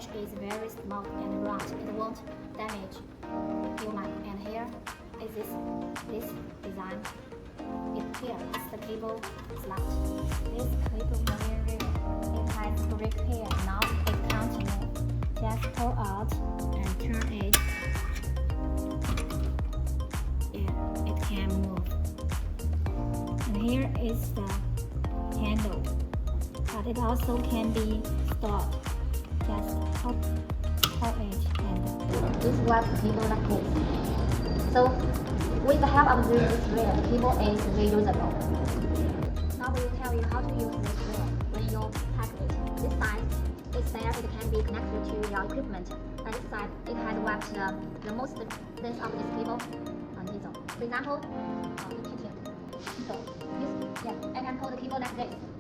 edge is very smooth and round. It won't damage human. And here is this design. Here is the cable slot. This cable very it has grip here. Now it can't move. Just pull out and turn it. Yeah, it can move. And here is the handle, but it also can be stopped. Just pull it and this was the cable like this. So with the help of this rail, the cable is reusable. Now we will tell you how to use this rail when you pack it. This side is there, it can be connected to your equipment. And this side, it has wrapped the most length of this cable on this. For example, so I can pull the cable like this.